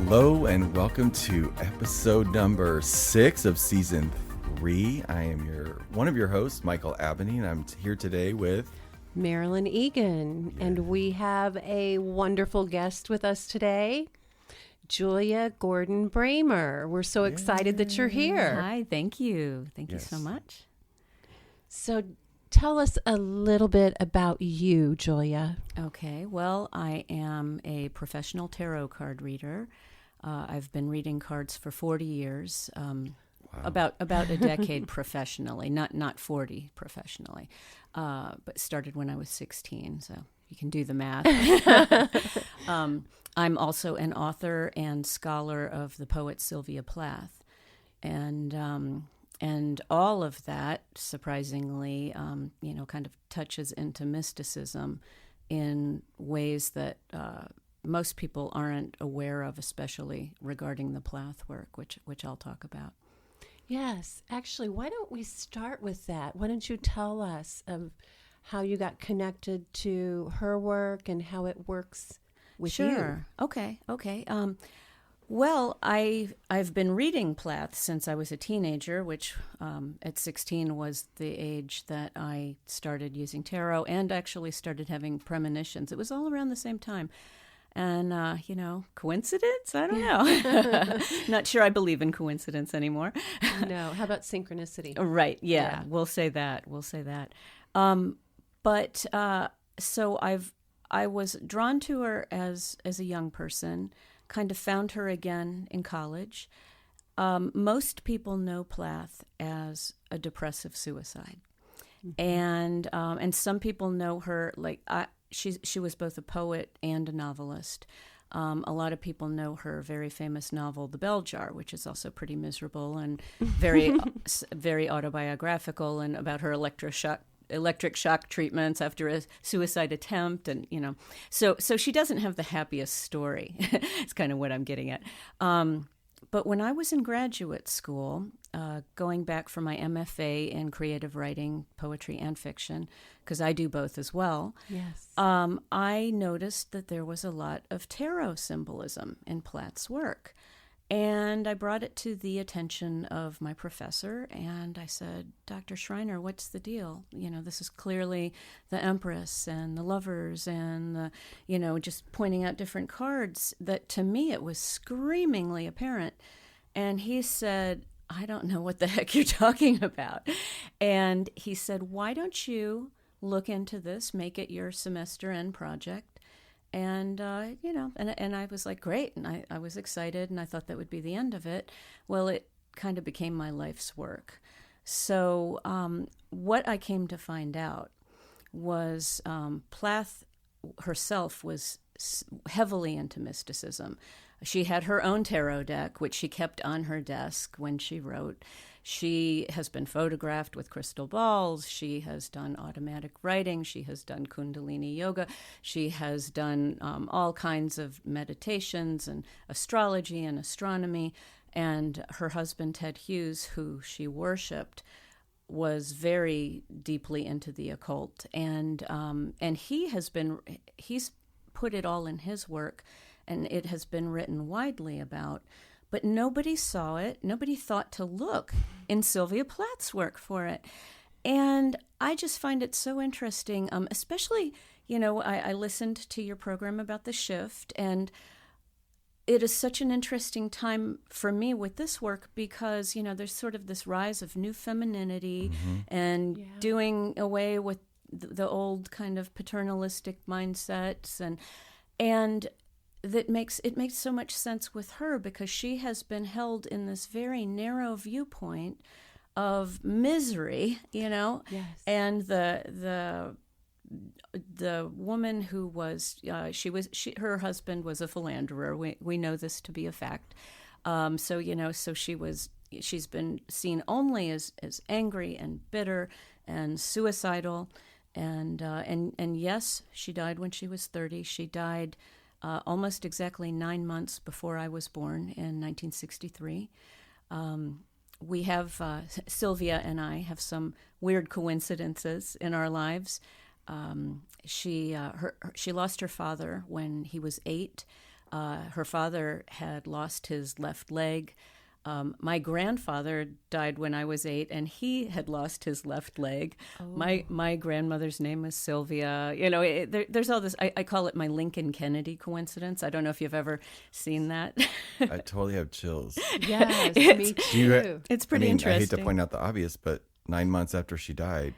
Hello and welcome to episode number 6 of season 3. I am one of your hosts, Michael Abney, and I'm here today with Marilyn Egan, and we have a wonderful guest with us today, Julia Bramer. We're so excited that you're here. Hi, thank you. Thank you so much. So tell us a little bit about you, Julia. Okay, well, I am a professional tarot card reader. I've been reading cards for 40 years, about a decade professionally, not 40 professionally, but started when I was 16, so you can do the math. I'm also an author and scholar of the poet Sylvia Plath, and all of that, surprisingly, kind of touches into mysticism in ways that most people aren't aware of, especially regarding the Plath work, which I'll talk about. Yes, actually, why don't we start with that? Why don't you tell us of how you got connected to her work and how it works with you? Sure. Okay. Well, I've been reading Plath since I was a teenager, which at 16 was the age that I started using tarot and actually started having premonitions. It was all around the same time. And, coincidence? I don't know. Not sure I believe in coincidence anymore. No. How about synchronicity? Right. Yeah. We'll say that. So I was drawn to her as a young person, kind of found her again in college. Most people know Plath as a depressive suicide. Mm-hmm. And some people know her she was both a poet and a novelist. A lot of people know her very famous novel, The Bell Jar, which is also pretty miserable and very, very autobiographical, and about her electric shock treatments after a suicide attempt, and so she doesn't have the happiest story. It's kind of what I'm getting at. But when I was in graduate school, going back for my MFA in creative writing, poetry, and fiction, because I do both as well, yes, I noticed that there was a lot of tarot symbolism in Plath's work. And I brought it to the attention of my professor, and I said, Dr. Schreiner, what's the deal? This is clearly the Empress and the Lovers and just pointing out different cards that to me it was screamingly apparent. And he said, I don't know what the heck you're talking about. And he said, why don't you look into this, make it your semester end project? And, and I was like, great. And I was excited, and I thought that would be the end of it. Well, it kind of became my life's work. So what I came to find out was Plath herself was heavily into mysticism. She had her own tarot deck, which she kept on her desk when she wrote. She has been photographed with crystal balls. She has done automatic writing. She has done Kundalini yoga. She has done all kinds of meditations and astrology and astronomy. And her husband, Ted Hughes, who she worshipped, was very deeply into the occult. And he's put it all in his work, and it has been written widely about. But nobody saw it. Nobody thought to look in Sylvia Plath's work for it. And I just find it so interesting, especially, I listened to your program about the shift, and it is such an interesting time for me with this work because, there's sort of this rise of new femininity and doing away with the old kind of paternalistic mindsets and that makes so much sense with her because she has been held in this very narrow viewpoint of misery, Yes. And the woman who was her husband was a philanderer. We know this to be a fact. So she's been seen only as angry and bitter and suicidal, and yes, she died when she was 30. She died almost exactly 9 months before I was born in 1963. We have, Sylvia and I have some weird coincidences in our lives. She lost her father when he was 8. Her father had lost his left leg. My grandfather died when I was 8, and he had lost his left leg. Oh. My grandmother's name was Sylvia. There's all this. I call it my Lincoln Kennedy coincidence. I don't know if you've ever seen that. I totally have chills. Yes, me too. It's pretty interesting. I hate to point out the obvious, but 9 months after she died,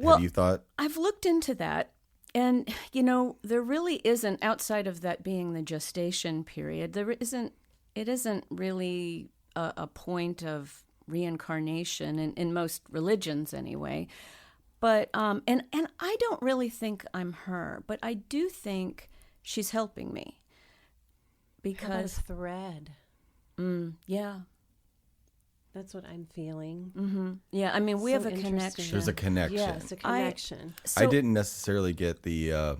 have you thought? I've looked into that. And, there really isn't, outside of that being the gestation period, it isn't really a point of reincarnation in most religions anyway. But, and I don't really think I'm her, but I do think she's helping me. Because. How about a thread? Yeah. That's what I'm feeling. Mm-hmm. Yeah, we have a connection. There's a connection. Yes, a connection. I didn't necessarily get the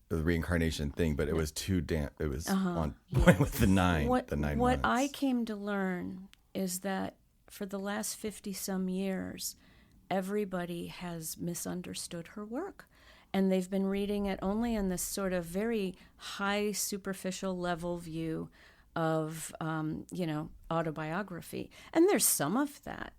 reincarnation thing, but it was it was on point with the 9 months. What I came to learn is that for the last 50-some years, everybody has misunderstood her work. And they've been reading it only in this sort of very high, superficial level view of, autobiography. And there's some of that,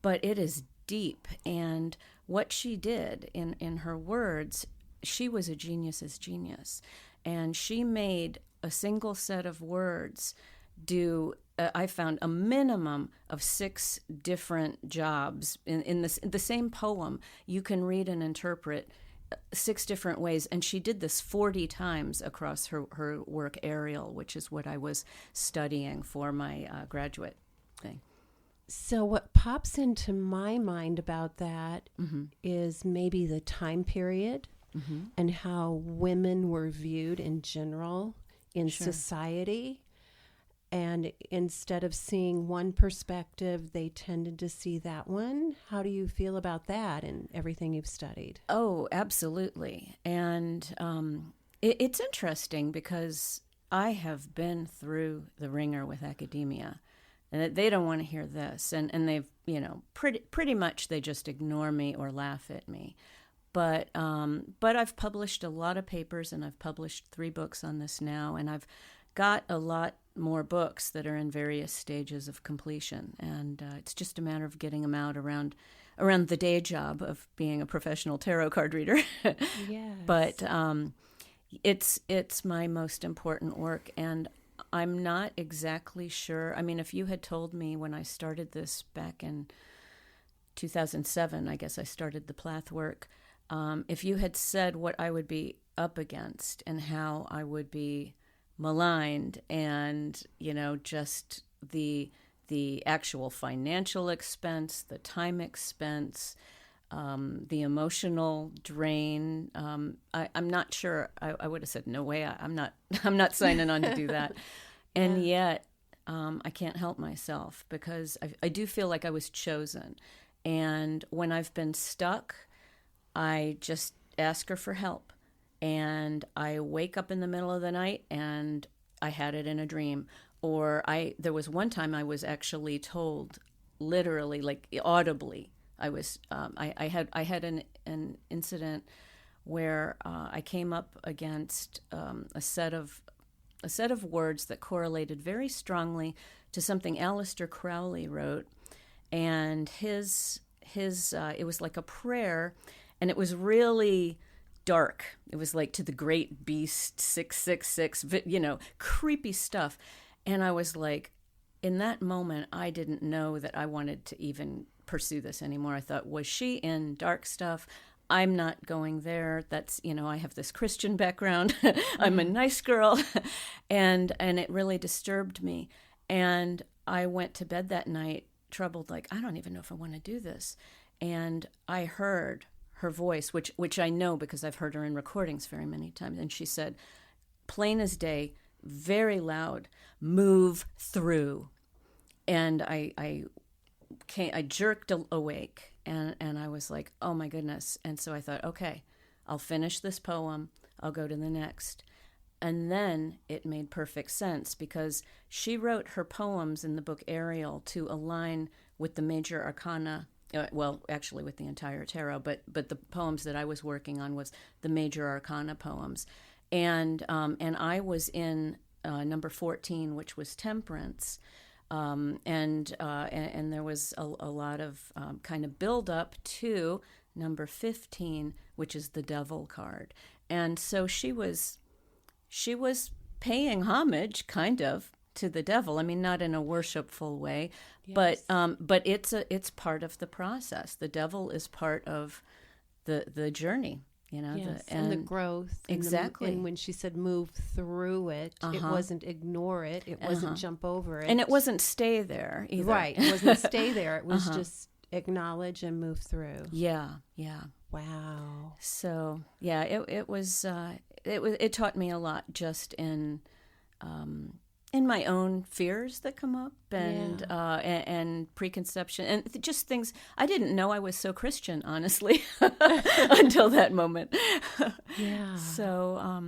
but it is deep. And what she did in her words, she was a genius's genius. And she made a single set of words do, I found a minimum of 6 different jobs. In the same poem, you can read and interpret 6 different ways, and she did this 40 times across her work Ariel, which is what I was studying for my graduate thing. So what pops into my mind about that is maybe the time period and how women were viewed in general in society. And instead of seeing one perspective, they tended to see that one. How do you feel about that and everything you've studied? Oh, absolutely. And it's interesting because I have been through the ringer with academia. And they don't want to hear this. And they've, pretty much they just ignore me or laugh at me. But I've published a lot of papers, and I've published 3 books on this now. And I've got a lot more books that are in various stages of completion, and it's just a matter of getting them out around the day job of being a professional tarot card reader. Yes. But it's my most important work, and I'm not exactly sure. If you had told me when I started this back in 2007, I guess I started the Plath work, if you had said what I would be up against and how I would be maligned, and just the actual financial expense, the time expense, the emotional drain, I'm not sure I would have said, no way, I'm not signing on to do that. And yet I can't help myself, because I do feel like I was chosen. And when I've been stuck, I just ask her for help. And I wake up in the middle of the night and I had it in a dream. Or there was one time I was actually told, literally, like audibly, I had an incident where I came up against a set of words that correlated very strongly to something Aleister Crowley wrote, and his it was like a prayer, and it was really dark. It was like to the great beast 666, creepy stuff. And I was like, in that moment, I didn't know that I wanted to even pursue this anymore. I thought, was she in dark stuff? I'm not going there. That's, I have this Christian background. I'm a nice girl. and it really disturbed me. And I went to bed that night troubled, like, I don't even know if I want to do this. And I heard her voice, which I know because I've heard her in recordings very many times. And she said, plain as day, very loud, move through. And I jerked awake, and I was like, oh my goodness. And so I thought, okay, I'll finish this poem. I'll go to the next. And then it made perfect sense, because she wrote her poems in the book Ariel to align with the major arcana. Actually with the entire tarot, but the poems that I was working on was the major arcana poems. And I was in number 14, which was temperance. And there was a lot of kind of build up to number 15, which is the devil card. And so she was paying homage, kind of, to the devil. I mean, not in a worshipful way, Yes. but it's part of the process. The devil is part of the journey, you know. Yes, and the growth. Exactly. And when she said move through it, it wasn't ignore it. It wasn't jump over it. And it wasn't stay there either. Right. It wasn't stay there. It was just acknowledge and move through. Yeah. Wow. So yeah, it taught me a lot just in my own fears that come up and preconception and just things I didn't know I was so Christian, honestly, until that moment. Yeah. So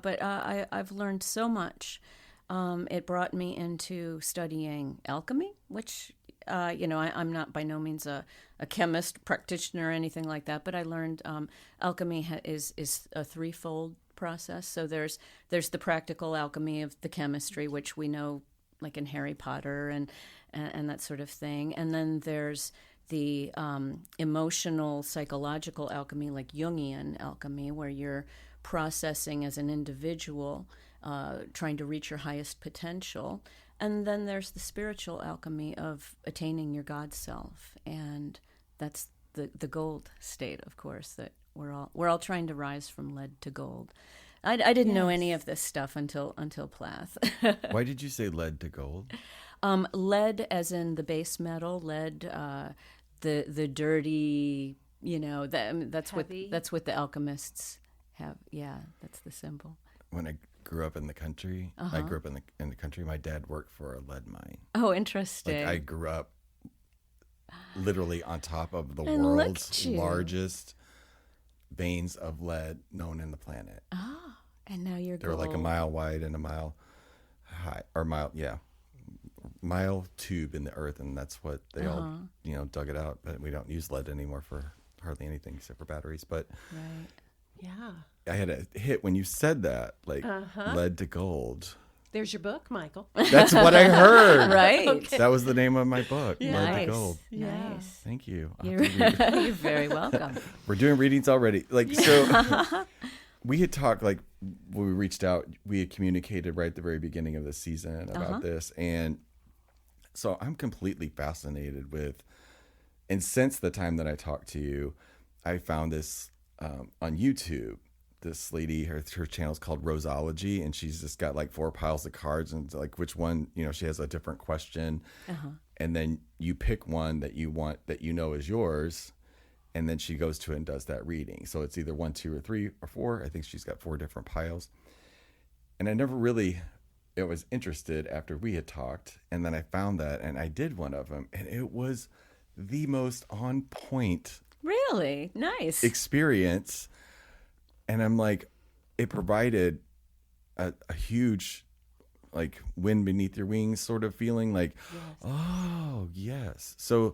but I've learned so much. It brought me into studying alchemy, which I'm not by no means a chemist, practitioner, or anything like that, but I learned alchemy is a threefold process. So there's the practical alchemy of the chemistry, which we know, like in Harry Potter and that sort of thing. And then there's the emotional, psychological alchemy, like Jungian alchemy, where you're processing as an individual, trying to reach your highest potential. And then there's the spiritual alchemy of attaining your God self, and that's the gold state, of course, that we're all trying to rise from lead to gold. I didn't know any of this stuff until Plath. Why did you say lead to gold? Lead, as in the base metal, lead, the dirty, that's Heavy. what the alchemists have. Yeah, that's the symbol. When I grew up in the country, I grew up in the country. My dad worked for a lead mine. Oh, interesting. Like I grew up literally on top of the And look world's at you. largest veins of lead known in the planet. Oh, and now you're They're like a gold. mile wide and a mile high, or mile tube in the earth, and that's what they all dug it out. But we don't use lead anymore for hardly anything except for batteries. But Right. Yeah. I had a hit when you said that, like lead to gold. There's your book, Michael. That's what I heard. Right. That was the name of my book, Lead Nice. to Gold. Nice. Thank you. I'll You're, have to read it. you're very welcome. We're doing readings already. Like, so we had talked, like, when we reached out, we had communicated right at the very beginning of the season about this. And so I'm completely fascinated with, and since the time that I talked to you, I found this on YouTube. This lady, her channel's called Rosology, and she's just got like 4 piles of cards, and like which one, she has a different question. And then you pick one that you want, that is yours, and then she goes to it and does that reading. So it's either 1, 2, or 3, or 4. I think she's got 4 different piles. And I never really was interested after we had talked, and then I found that, and I did one of them, and it was the most on point Really? Nice. experience. And I'm like, it provided a huge, like, wind beneath your wings sort of feeling, like, oh, yes. So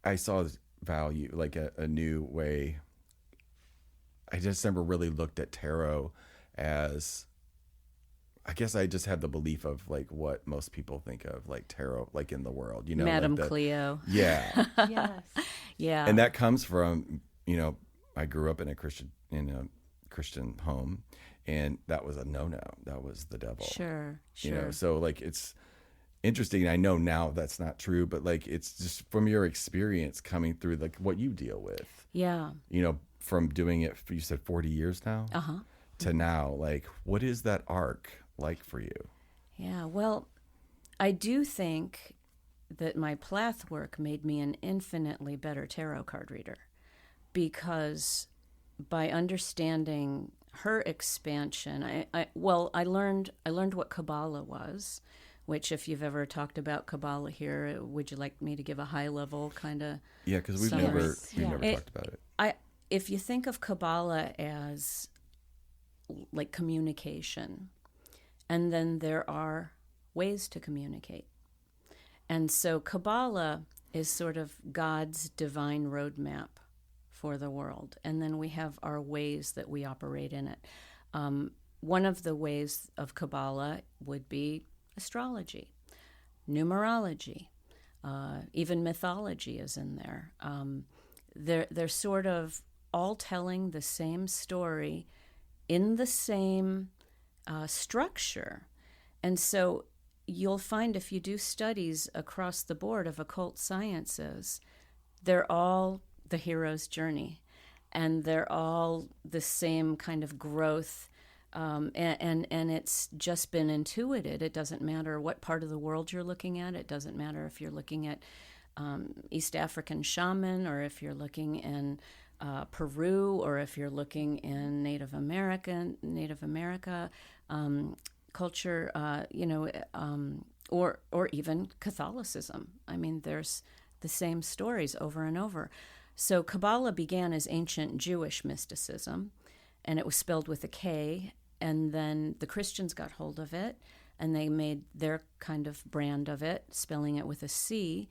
I saw value, like a new way. I just never really looked at tarot as, I guess I just had the belief of, like, what most people think of, like, tarot, like, in the world, Madame like Cleo. Yeah. Yes. Yeah. And that comes from, I grew up in a Christian home, and that was a no-no. That was the devil. Sure. So like, it's interesting. I know now that's not true, but like, it's just from your experience coming through, like what you deal with. Yeah. From doing it, you said 40 years now to now, like, what is that arc like for you? Yeah. Well, I do think that my Plath work made me an infinitely better tarot card reader, because by understanding her expansion, I learned what Kabbalah was, which, if you've ever talked about Kabbalah here, would you like me to give a high level kind of? Yeah, because we've summary? never talked about it. If you think of Kabbalah as like communication, and then there are ways to communicate. And so Kabbalah is sort of God's divine roadmap for the world. And then we have our ways that we operate in it. one of the ways of Kabbalah would be astrology, numerology, even mythology is in there. They're sort of all telling the same story in the same structure. And so you'll find if you do studies across the board of occult sciences, they're all the hero's journey, and they're all the same kind of growth. And it's just been intuited. It doesn't matter what part of the world you're looking at. It doesn't matter if you're looking at East African shaman, or if you're looking in Peru, or if you're looking in Native America culture, or even Catholicism. I mean, there's the same stories over and over. So Kabbalah began as ancient Jewish mysticism, and it was spelled with a K, and then the Christians got hold of it, and they made their kind of brand of it, spelling it with a C.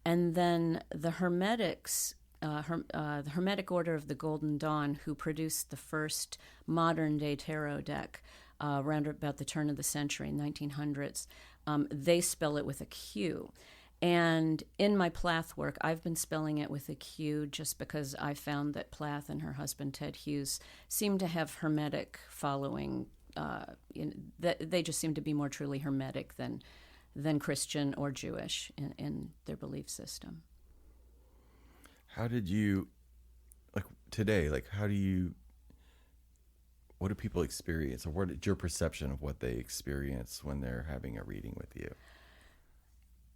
And then the Hermetics, the Hermetic Order of the Golden Dawn, who produced the first modern-day tarot deck around about the turn of the century, 1900s, they spell it with a Q. And in my Plath work, I've been spelling it with a Q just because I found that Plath and her husband, Ted Hughes, seem to have Hermetic following. That they just seem to be more truly Hermetic than Christian or Jewish in their belief system. How did you, today, what do people experience, or what is your perception of what they experience when they're having a reading with you?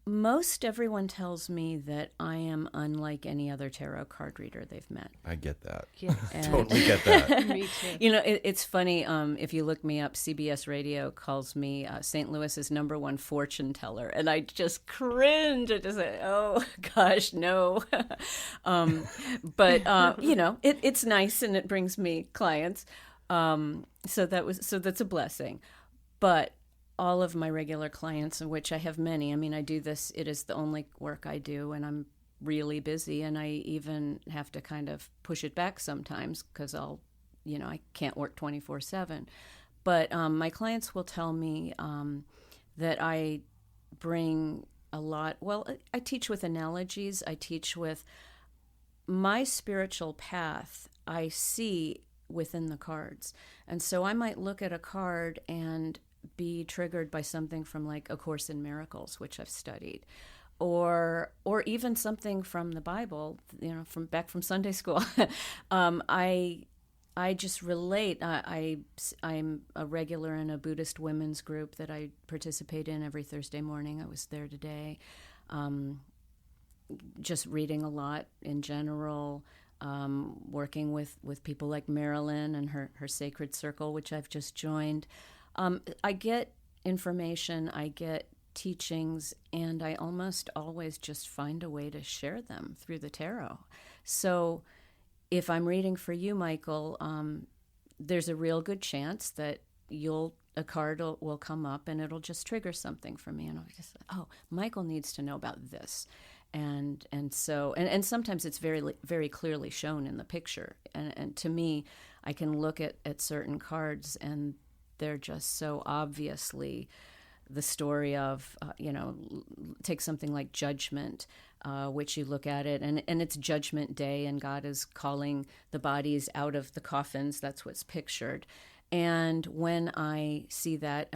Most everyone tells me that I am unlike any other tarot card reader they've met. I get that. Yes. Totally get that. Me too. It's funny. If you look me up, CBS Radio calls me St. Louis's #1 fortune teller, and I just cringe. I just say, "Oh gosh, no." But it's nice, and it brings me clients. So that's a blessing. But all of my regular clients, of which I have many, I mean, I do this, it is the only work I do, and I'm really busy, and I even have to kind of push it back sometimes because I can't work 24/7. But my clients will tell me that I bring a lot, I teach with analogies, I teach with my spiritual path, I see within the cards. And so I might look at a card and be triggered by something from like A Course in Miracles, which I've studied, or even something from the Bible, from Sunday school. I just relate. I'm a regular in a Buddhist women's group that I participate in every Thursday morning. I was there today, just reading a lot in general. Working with people like Marilyn and her Sacred Circle, which I've just joined. I get information, I get teachings, and I almost always just find a way to share them through the tarot. So if I'm reading for you, Michael, there's a real good chance that a card will come up and it'll just trigger something for me, and I'll just, Michael needs to know about this. And sometimes it's very, very clearly shown in the picture. And to me, I can look at certain cards and they're just so obviously the story of, take something like Judgment, which you look at it and it's Judgment Day, and God is calling the bodies out of the coffins. That's what's pictured. And when I see that,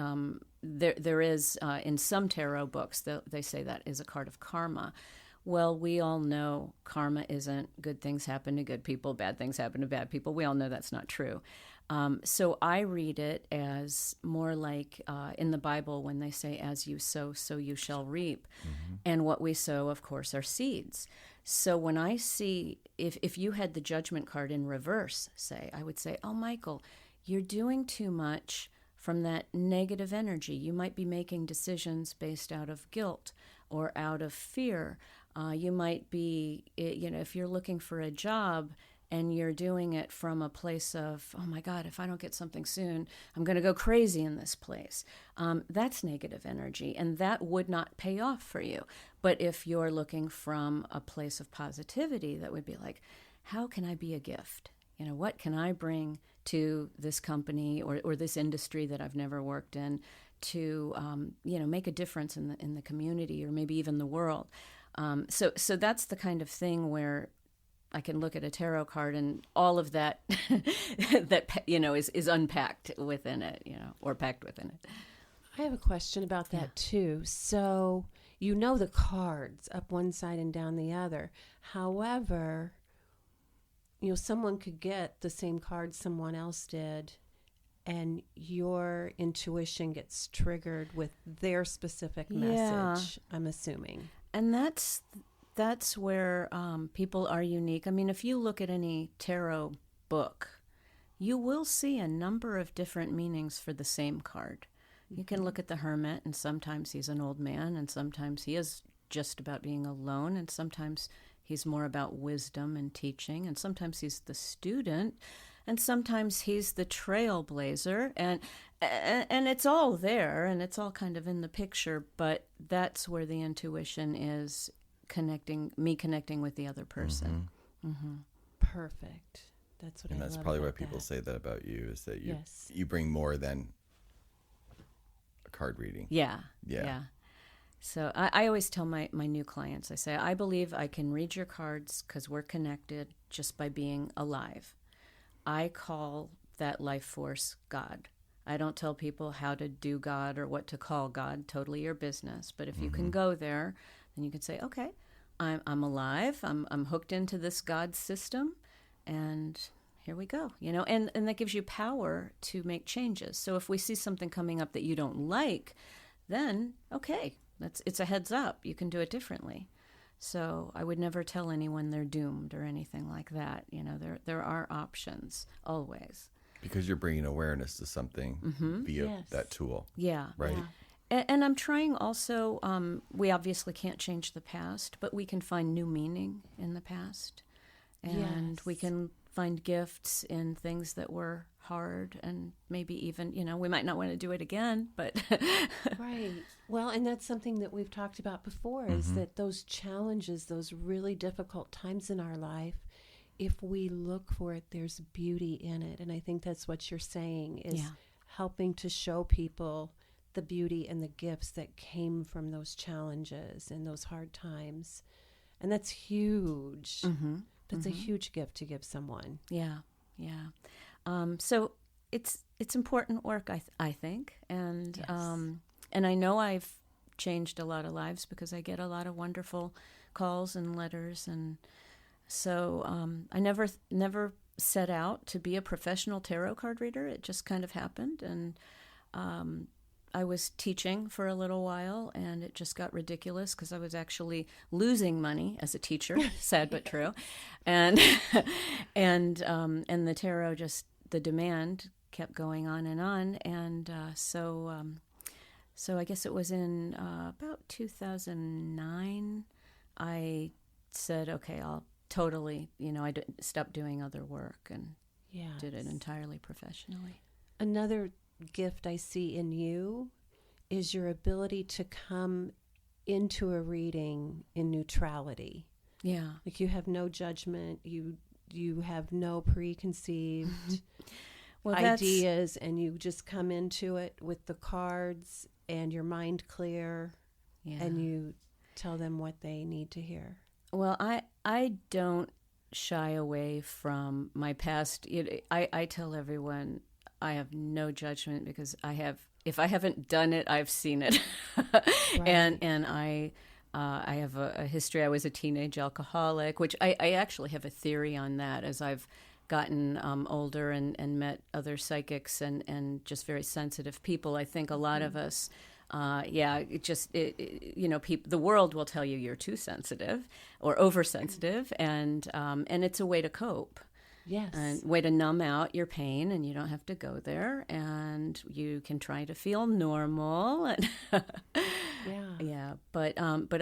there is, in some tarot books, they say that is a card of karma. Well, we all know karma isn't good things happen to good people, bad things happen to bad people. We all know that's not true. So I read it as more like in the Bible when they say, as you sow, so you shall reap. Mm-hmm. And what we sow, of course, are seeds. So when I see, if you had the Judgment card in reverse, say, I would say, oh, Michael, you're doing too much from that negative energy. You might be making decisions based out of guilt or out of fear. You might be, if you're looking for a job and you're doing it from a place of, oh my God, if I don't get something soon, I'm going to go crazy in this place. That's negative energy, and that would not pay off for you. But if you're looking from a place of positivity, that would be like, how can I be a gift? what can I bring to this company or this industry that I've never worked in to, make a difference in the community or maybe even the world. So that's the kind of thing where I can look at a tarot card and all of that is unpacked within it, or packed within it. I have a question about that too. So the cards up one side and down the other. However, someone could get the same card someone else did, and your intuition gets triggered with their specific message, I'm assuming. And that's where people are unique. I mean, if you look at any tarot book, you will see a number of different meanings for the same card. You can look at the Hermit, and sometimes he's an old man, and sometimes he is just about being alone, and sometimes he's more about wisdom and teaching, and sometimes he's the student, and sometimes he's the trailblazer, and it's all there, and it's all kind of in the picture, but that's where the intuition is connecting with the other person. Perfect. That's what I love. And that's probably why about people that. say that about you, is that you bring more than a card reading. Yeah. So I always tell my new clients, I say, I believe I can read your cards because we're connected just by being alive. I call that life force God. I don't tell people how to do God or what to call God, totally your business. But if you can go there, then you can say, okay, I'm alive, I'm hooked into this God system, and here we go, and that gives you power to make changes. So if we see something coming up that you don't like, then okay, it's a heads up. You can do it differently. So I would never tell anyone they're doomed or anything like that. There are options always. Because you're bringing awareness to something via that tool. Yeah. Right? Yeah. And I'm trying also, we obviously can't change the past, but we can find new meaning in the past. And we can find gifts in things that were hard, and maybe even, we might not want to do it again, but... Right. Well, and that's something that we've talked about before, is that those challenges, those really difficult times in our life, if we look for it, there's beauty in it. And I think that's what you're saying, is helping to show people the beauty and the gifts that came from those challenges and those hard times. And that's huge. That's a huge gift to give someone. Yeah. So it's important work, I think. And and I know I've changed a lot of lives because I get a lot of wonderful calls and letters, and so I never set out to be a professional tarot card reader. It just kind of happened, and I was teaching for a little while, and it just got ridiculous because I was actually losing money as a teacher, sad but true, and the tarot, just the demand kept going on, and so I guess it was in about 2009, I said, okay, I'll totally, I stopped doing other work and did it entirely professionally. Another gift I see in you is your ability to come into a reading in neutrality. Yeah. Like, you have no judgment, you have no preconceived ideas, and you just come into it with the cards and your mind clear, and you tell them what they need to hear. Well, I don't shy away from my past. I tell everyone I have no judgment, because if I haven't done it, I've seen it. Right. And I have a history. I was a teenage alcoholic, which I actually have a theory on that as I've gotten older and met other psychics and just very sensitive people. I think a lot of us, the world will tell you you're too sensitive or oversensitive, and it's a way to cope. Yes. And way to numb out your pain, and you don't have to go there, and you can try to feel normal. But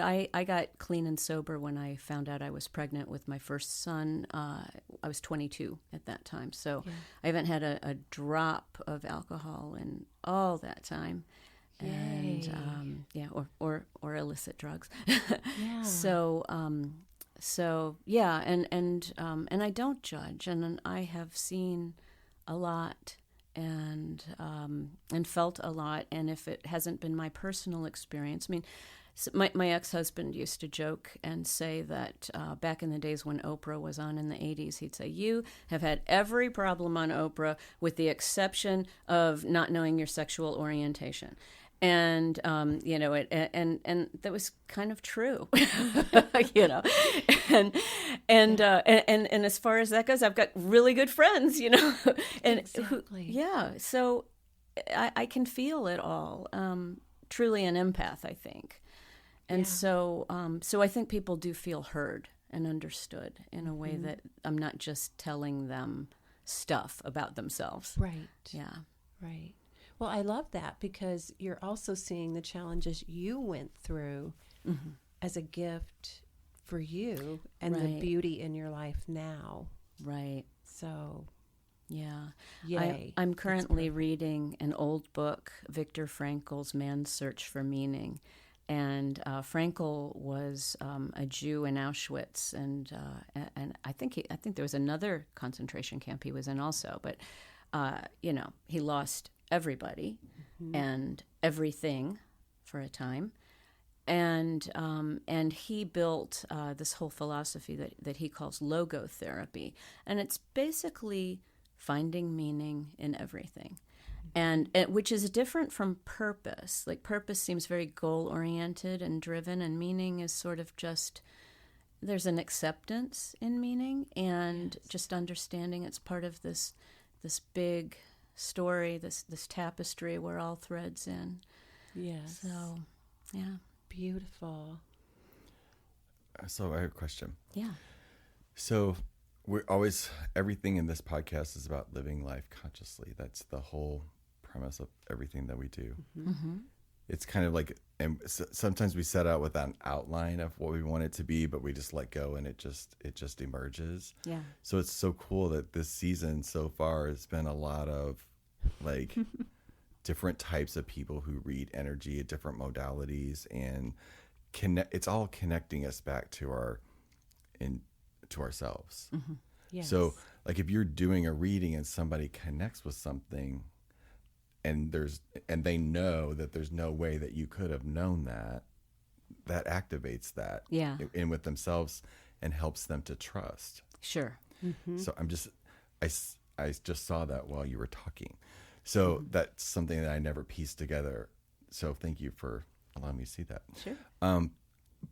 I got clean and sober when I found out I was pregnant with my first son. I was 22 at that time, so I haven't had a drop of alcohol in all that time. Yay. And or illicit drugs. Yeah. So So yeah, and I don't judge, and I have seen a lot and felt a lot, and if it hasn't been my personal experience, I mean, my ex-husband used to joke and say that back in the days when Oprah was on in the 80s, he'd say, "You have had every problem on Oprah with the exception of not knowing your sexual orientation." And you know, and that was kind of true, you know, and as far as that goes, I've got really good friends, you know, and Exactly. so I can feel it all. Truly an empath, I think, and so I think people do feel heard and understood in a way that I'm not just telling them stuff about themselves. Right. Yeah. Right. Well, I love that because you're also seeing the challenges you went through as a gift for you and the beauty in your life now. Right. So, yeah. yay. I'm currently reading an old book, Viktor Frankl's Man's Search for Meaning. And Frankl was a Jew in Auschwitz, and I think there was another concentration camp he was in also. But you know, he lost everybody and everything for a time, and he built this whole philosophy that he calls logotherapy, and it's basically finding meaning in everything. And which is different from purpose. Like purpose seems very goal-oriented and driven, and meaning is sort of just, there's an acceptance in meaning and just understanding it's part of this big story, this tapestry we're all threads in. Yes. So, yeah. Beautiful. So I have a question. Yeah. So everything in this podcast is about living life consciously. That's the whole premise of everything that we do. Mm-hmm. It's kind of like, and sometimes we set out with an outline of what we want it to be, but we just let go and it just emerges. Yeah. So it's so cool that this season so far has been a lot of like different types of people who read energy at different modalities, and it's all connecting us back to ourselves. Mm-hmm. Yes. So like if you're doing a reading and somebody connects with something and they know that there's no way that you could have known that activates that in with themselves and helps them to trust. Sure. Mm-hmm. So I just saw that while you were talking. So that's something that I never pieced together. So thank you for allowing me to see that. Sure.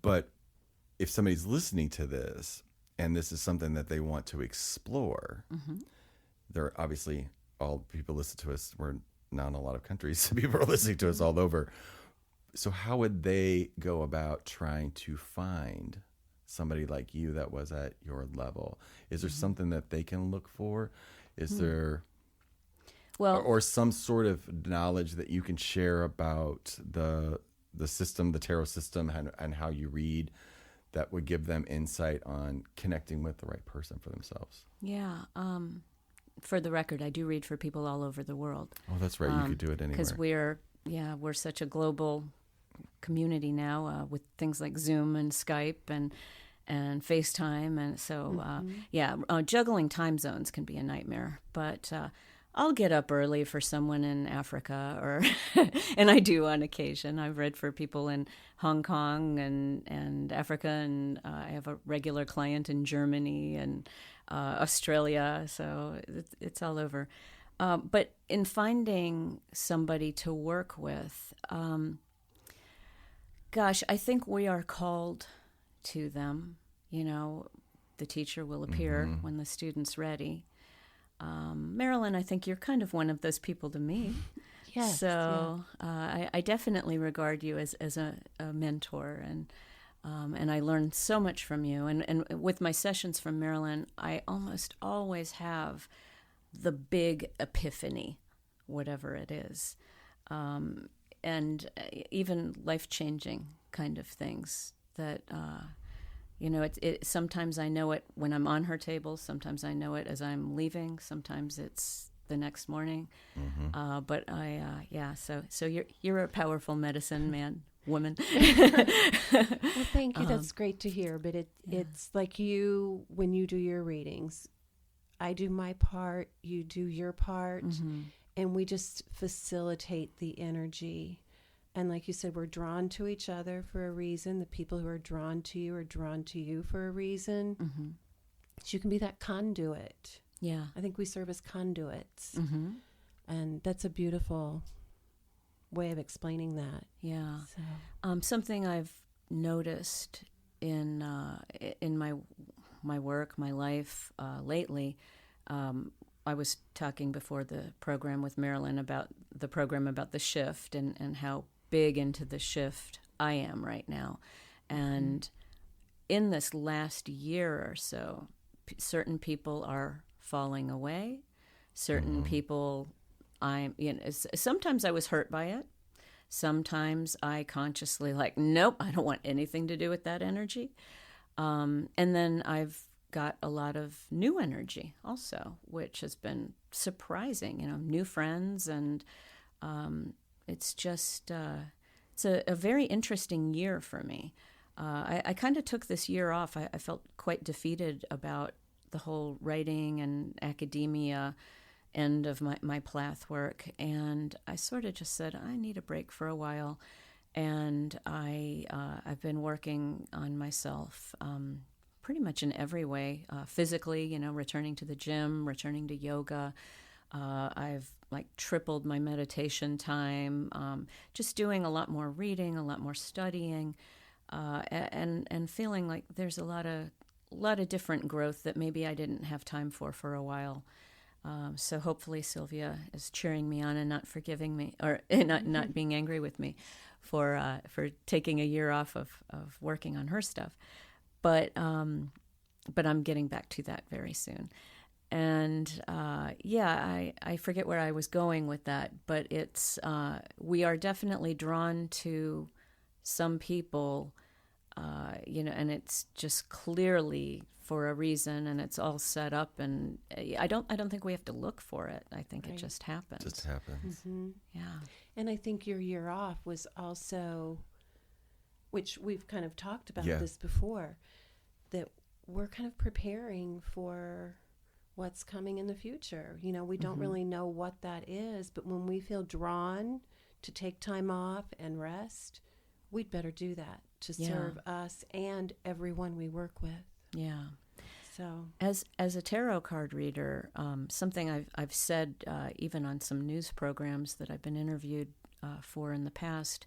But if somebody's listening to this and this is something that they want to explore, there are obviously all people listen to us. We're not in a lot of countries, so people are listening to us all over. So how would they go about trying to find somebody like you that was at your level? Is there something that they can look for? Is there, or some sort of knowledge that you can share about the system, the tarot system, and how you read, that would give them insight on connecting with the right person for themselves? Yeah. For the record, I do read for people all over the world. Oh, that's right. You could do it anywhere. Because we're such a global community now with things like Zoom and Skype and FaceTime, and so juggling time zones can be a nightmare. But I'll get up early for someone in Africa, or and I do on occasion. I've read for people in Hong Kong and Africa, and I have a regular client in Germany and Australia, so it's all over. But in finding somebody to work with, I think we are called to them. You know, the teacher will appear when the student's ready. Marilyn, I think you're kind of one of those people to me. Yes. So I definitely regard you as a mentor, and I learned so much from you. And with my sessions from Marilyn, I almost always have the big epiphany, whatever it is, and even life-changing kind of things that, sometimes I know it when I'm on her table, sometimes I know it as I'm leaving, sometimes it's the next morning. But so you're a powerful medicine man. woman. Well, thank you. That's great to hear. But it's like you, when you do your readings, I do my part, you do your part, and we just facilitate the energy. And like you said, we're drawn to each other for a reason. The people who are drawn to you are drawn to you for a reason. So you can be that conduit. Yeah. I think we serve as conduits. And that's a beautiful way of explaining that. Yeah. So. Something I've noticed in my work, my life lately, I was talking before the program with Marilyn about the program about the shift and how big into the shift I am right now. And in this last year or so, certain people are falling away. Certain people, sometimes I was hurt by it. Sometimes I consciously nope, I don't want anything to do with that energy. And then I've got a lot of new energy also, which has been surprising, new friends. And it's just, it's a very interesting year for me. I kind of took this year off. I felt quite defeated about the whole writing and academia end of my Plath work. And I sort of just said, I need a break for a while. And I've been working on myself pretty much in every way, physically, returning to the gym, returning to yoga. I've tripled my meditation time, just doing a lot more reading, a lot more studying, and feeling like there's a lot of different growth that maybe I didn't have time for a while. So hopefully Sylvia is cheering me on and not forgiving me, or not being angry with me for taking a year off of working on her stuff. But I'm getting back to that very soon. And I forget where I was going with that, but it's we are definitely drawn to some people, and it's just clearly for a reason, and it's all set up. And I don't think we have to look for it. I think it just happens. Just happens. Yeah. And I think your year off was also, which we've kind of talked about this before, that we're kind of preparing for what's coming in the future. We don't really know what that is, but when we feel drawn to take time off and rest, we'd better do that to serve us and everyone we work with. Yeah. So as a tarot card reader, something I've said even on some news programs that I've been interviewed for in the past,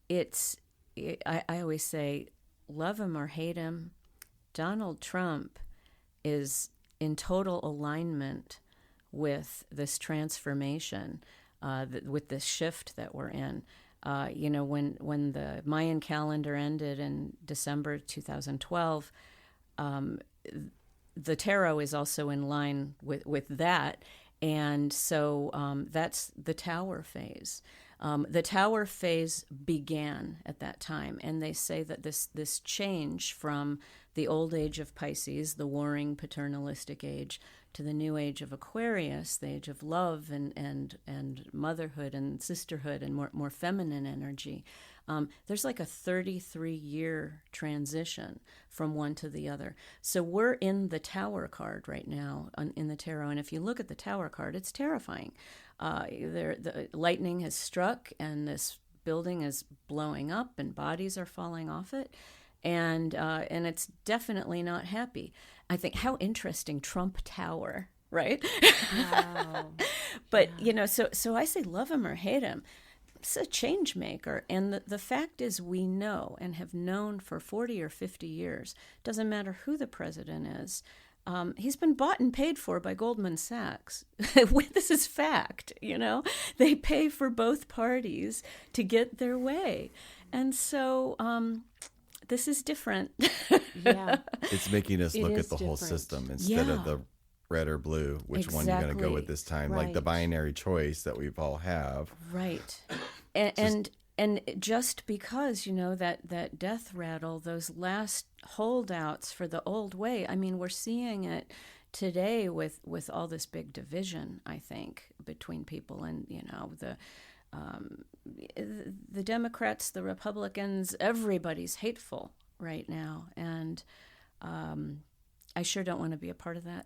I always say, love him or hate him, Donald Trump is in total alignment with this transformation, with this shift that we're in. When the Mayan calendar ended in December 2012, the tarot is also in line with that. And so that's the Tower phase. The Tower phase began at that time, and they say that this change from the old age of Pisces, the warring paternalistic age, to the new age of Aquarius, the age of love and motherhood and sisterhood and more feminine energy. There's like a 33-year transition from one to the other. So we're in the Tower card right now in the tarot, and if you look at the Tower card, it's terrifying. The lightning has struck, and this building is blowing up, and bodies are falling off it, and it's definitely not happy. I think, how interesting, Trump Tower, right? wow. But so I say, love him or hate him. It's a change maker, and the fact is, we know and have known for 40 or 50 years. Doesn't matter who the president is. He's been bought and paid for by Goldman Sachs. This is fact, They pay for both parties to get their way. And so this is different. Yeah. It's making us look at the whole different. system instead of the red or blue, which one you're going to go with this time, like the binary choice that we've all have. Right. And just because, that death rattle, those last holdouts for the old way, I mean, we're seeing it today with all this big division, I think, between people. And, the Democrats, the Republicans, everybody's hateful right now, and I sure don't want to be a part of that.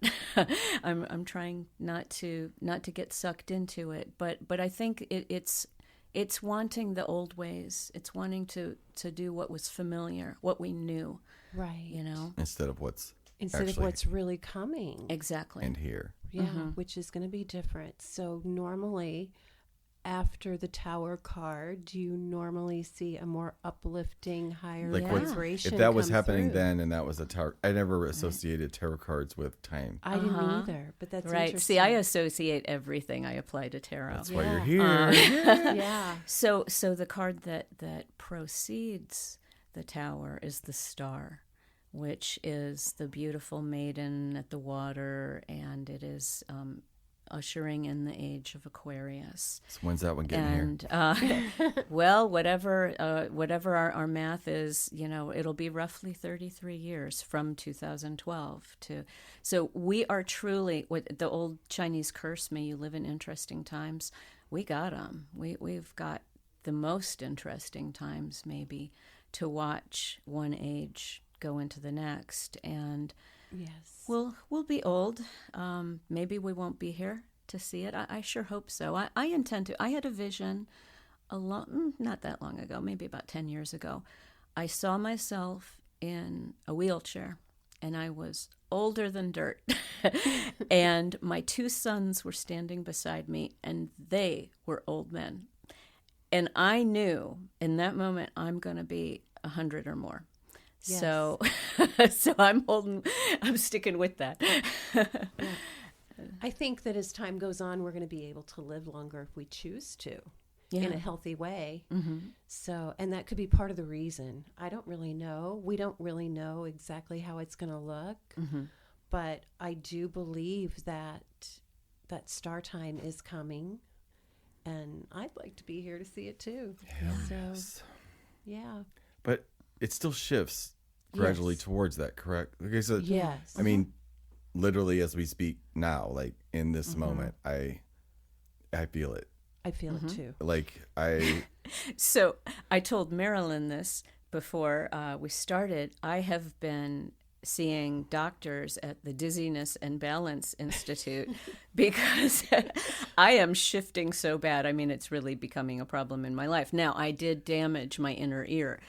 I'm trying not to get sucked into it, but I think it's wanting the old ways. It's wanting to do what was familiar, what we knew, right? Instead of what's really coming, exactly, and here, which is going to be different. So normally, after the Tower card, do you normally see a more uplifting, higher vibration? If that was happening through? Then, and that was a tarot, I never associated tarot cards with time. I didn't either, but that's right. interesting. See, I associate everything I apply to tarot. That's why you're here. Yeah. So the card that precedes the Tower is the Star, which is the beautiful maiden at the water, and it is ushering in the age of Aquarius. So when's that one getting here? Well, whatever our math is, it'll be roughly 33 years from 2012 to. So we are truly, what the old Chinese curse, may you live in interesting times. We got them. We've got the most interesting times, maybe, to watch one age go into the next, and yes, we'll be old. Maybe we won't be here to see it. I sure hope so. I intend to. I had a vision not that long ago, maybe about 10 years ago. I saw myself in a wheelchair, and I was older than dirt. And my two sons were standing beside me, and they were old men. And I knew in that moment I'm going to be 100 or more. Yes. So I'm sticking with that. Yeah. I think that as time goes on, we're going to be able to live longer if we choose to, in a healthy way. Mm-hmm. So, and that could be part of the reason. I don't really know. We don't really know exactly how it's going to look, but I do believe that star time is coming, and I'd like to be here to see it too. Yes. Yeah. But it still shifts gradually towards that, correct? Okay, so yes. I mean, literally as we speak now, like in this moment, I feel it. I feel it too. Like So I told Marilyn this before we started. I have been seeing doctors at the Dizziness and Balance Institute because I am shifting so bad. I mean, it's really becoming a problem in my life. Now, I did damage my inner ear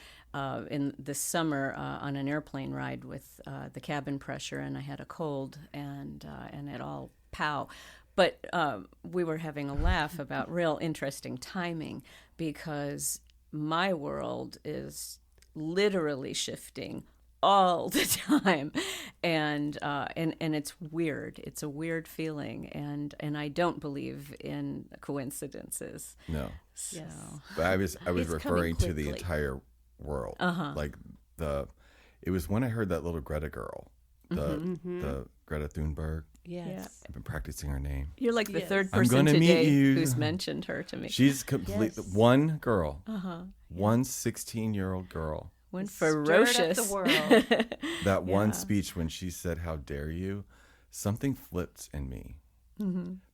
in this summer on an airplane ride with the cabin pressure, and I had a cold, and it all pow. But we were having a laugh about real interesting timing, because my world is literally shifting all the time, and it's weird. It's a weird feeling, and I don't believe in coincidences. No. So. Yes. But I was It's referring to the quickly. entire world. Like it was when I heard that little Greta girl, the Greta Thunberg. Yes. Yeah. I've been practicing her name. You're like the Yes. third I'm person gonna meet today you. who's mentioned her to me. She's complete. Yes. One girl, one 16-year-old girl. One Stirred up ferocious. the world. That one speech when she said, "How dare you?" Something flipped in me,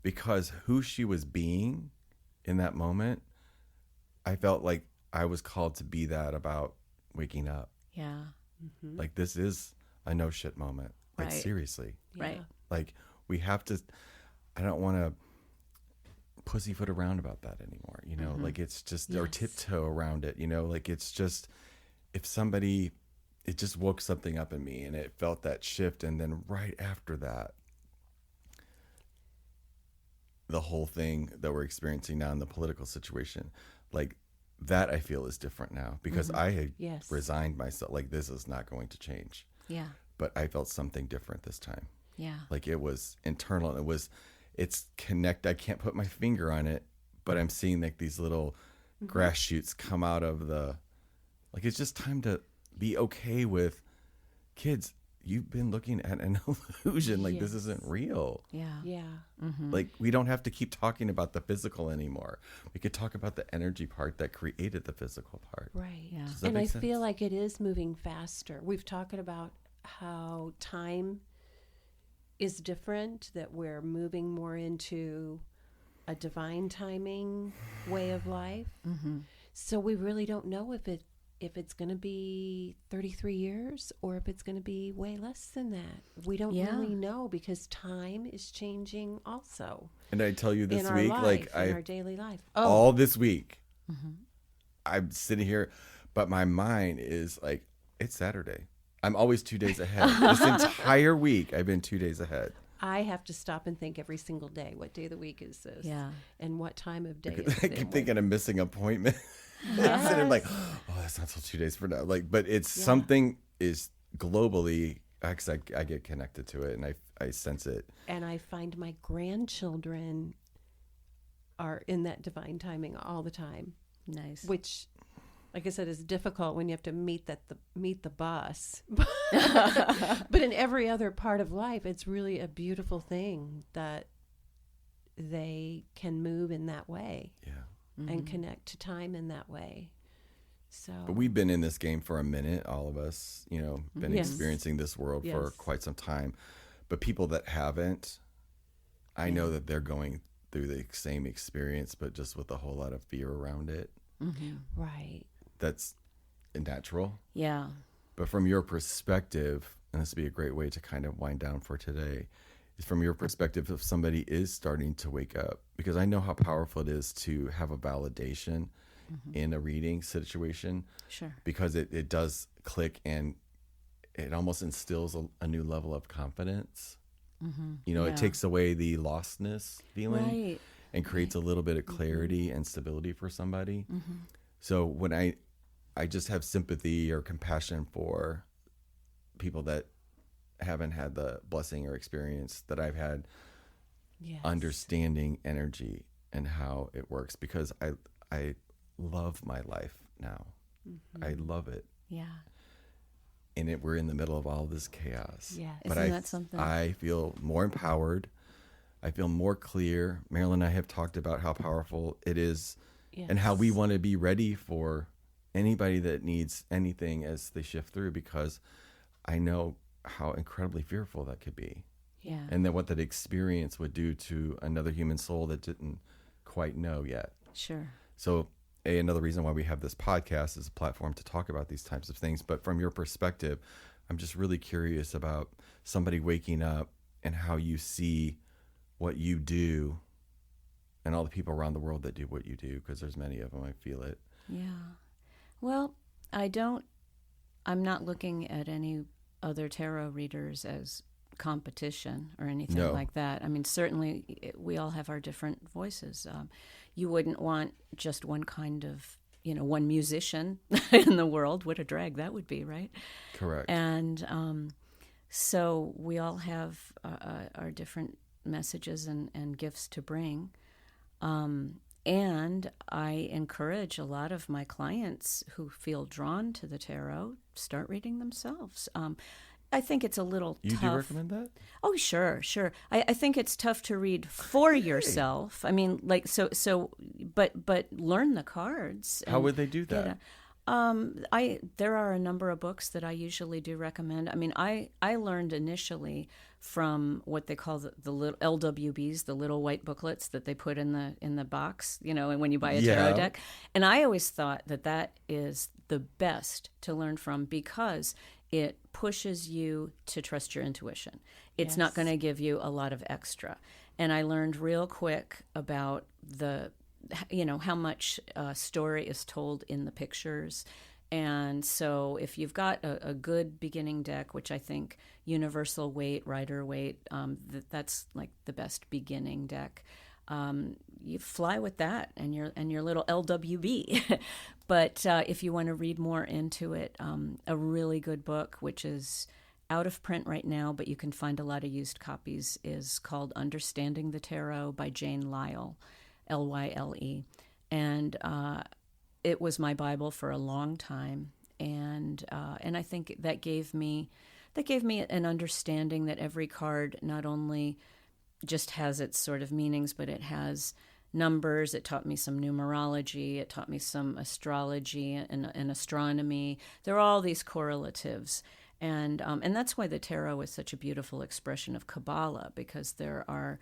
because who she was being in that moment, I felt like I was called to be that about waking up. Yeah. Like, this is a no shit moment. Like, Right. seriously. Right. Like, we have to, I don't want to pussyfoot around about that anymore. Like, it's just, or tiptoe around it, like, it's just, if somebody, it just woke something up in me, and it felt that shift. And then right after that, the whole thing that we're experiencing now in the political situation, like, that I feel is different now, because I had resigned myself. Like, this is not going to change. Yeah. But I felt something different this time. Yeah. Like, it was internal. It's connect. I can't put my finger on it, but I'm seeing like these little grass shoots come out of like, it's just time to be okay with, kids, you've been looking at an illusion. Like, this isn't real. Yeah. Yeah. Like, we don't have to keep talking about the physical anymore. We could talk about the energy part that created the physical part. Right. Yeah. Does that And make I sense? feel like it is moving faster. We've talked about how time is different, that we're moving more into a divine timing way of life. So we really don't know if it's going to be 33 years or if it's going to be way less than that. We don't really know because time is changing also. And I tell you this in week, our life, in our daily life. All this week, I'm sitting here, but my mind is like, it's Saturday. I'm always 2 days ahead. This entire week, I've been 2 days ahead. I have to stop and think every single day, what day of the week is this? Yeah. And what time of day is it? I keep thinking I'm missing an appointment. I'm sitting like, oh, that's not till 2 days from now. Like, but it's something is globally, because I get connected to it and I sense it. And I find my grandchildren are in that divine timing all the time. Nice. Which, like I said, is difficult when you have to meet the bus. But in every other part of life, it's really a beautiful thing that they can move in that way. Yeah. And connect to time in that way. So, but we've been in this game for a minute, all of us, been experiencing this world for quite some time. But people that haven't, I know that they're going through the same experience, but just with a whole lot of fear around it. Right. That's natural. Yeah. But from your perspective, and this would be a great way to kind of wind down for today, is from your perspective, if somebody is starting to wake up, because I know how powerful it is to have a validation in a reading situation. Sure. Because it does click and it almost instills a new level of confidence. It takes away the lostness feeling and creates a little bit of clarity and stability for somebody. So when I just have sympathy or compassion for people that haven't had the blessing or experience that I've had, understanding energy and how it works, because I love my life now. I love it. Yeah. And we're in the middle of all this chaos. Yeah. But Isn't that something? I feel more empowered. I feel more clear. Marilyn and I have talked about how powerful it is and how we want to be ready for anybody that needs anything as they shift through, because I know how incredibly fearful that could be. Yeah. And then what that experience would do to another human soul that didn't quite know yet. Sure. So another reason why we have this podcast is a platform to talk about these types of things. But from your perspective, I'm just really curious about somebody waking up and how you see what you do and all the people around the world that do what you do, because there's many of them. I feel it. Yeah. Well, I'm not looking at any other tarot readers as competition or anything like that. I mean, certainly we all have our different voices. You wouldn't want just one kind of, one musician in the world. What a drag that would be, right? Correct. And so we all have our different messages and gifts to bring. And I encourage a lot of my clients who feel drawn to the tarot, start reading themselves. I think it's a little tough. You do recommend that? Oh, sure. I think it's tough to read for yourself. I mean, but learn the cards. How would they do that? There are a number of books that I usually do recommend. I mean, I learned initially from what they call the little LWBs, the little white booklets that they put in the box, and when you buy a tarot deck. And I always thought that is the best to learn from, because it pushes you to trust your intuition. It's not going to give you a lot of extra. And I learned real quick about how much story is told in the pictures. And so if you've got a good beginning deck, which I think Universal Weight, Rider Weight, that's like the best beginning deck, you fly with that and your little LWB. But if you want to read more into it, a really good book, which is out of print right now, but you can find a lot of used copies, is called Understanding the Tarot by Jane Lyle, Lyle. And it was my Bible for a long time, and I think that gave me an understanding that every card not only just has its sort of meanings, but it has numbers. It taught me some numerology. It taught me some astrology and astronomy. There are all these correlatives, and that's why the tarot is such a beautiful expression of Kabbalah, because there are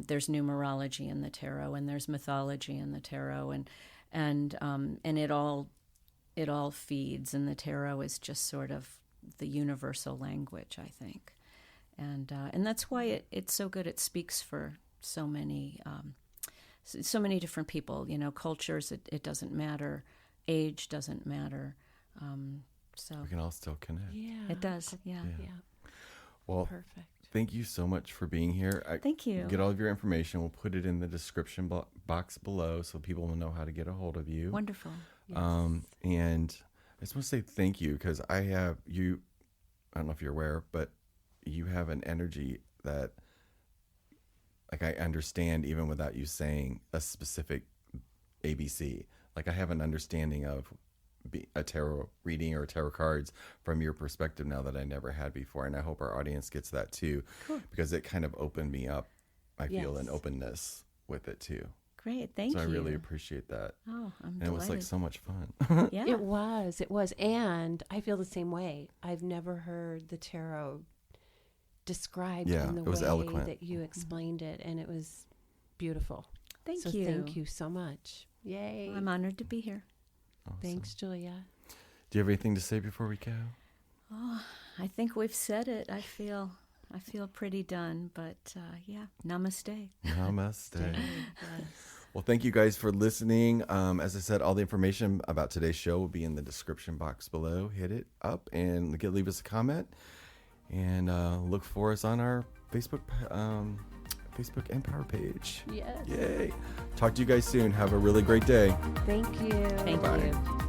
there's numerology in the tarot, and there's mythology in the tarot, and it all feeds, and the tarot is just sort of the universal language, I think, and that's why it's so good. It speaks for so many different people. Cultures. It doesn't matter. Age doesn't matter. So we can all still connect. Yeah, it does. Yeah. Well, perfect. Thank you so much for being here. Thank you. Get all of your information. We'll put it in the description box below so people will know how to get a hold of you. Wonderful. Yes. And I just want to say thank you, because I have you. I don't know if you're aware, but you have an energy that, like, I understand even without you saying a specific ABC. Like, I have an understanding of a tarot reading or tarot cards from your perspective now that I never had before, and I hope our audience gets that too. Cool. Because it kind of opened me up. I feel an openness with it too. Great, thank you. So I really appreciate that. Oh, I'm delighted. And it was like so much fun. Yeah, it was, and I feel the same way. I've never heard the tarot described in the way eloquent. that you explained it, and it was beautiful. Thank so you. Thank you so much. Yay! I'm honored to be here. Awesome. Thanks, Julia. Do you have anything to say before we go? Oh, I think we've said it. I feel pretty done, but yeah, namaste. Namaste. Well, thank you guys for listening. As I said, all the information about today's show will be in the description box below. Hit it up and leave us a comment, and look for us on our Facebook Empower page. Yes. Yay. Talk to you guys soon. Have a really great day. Thank you. Thank Bye. you.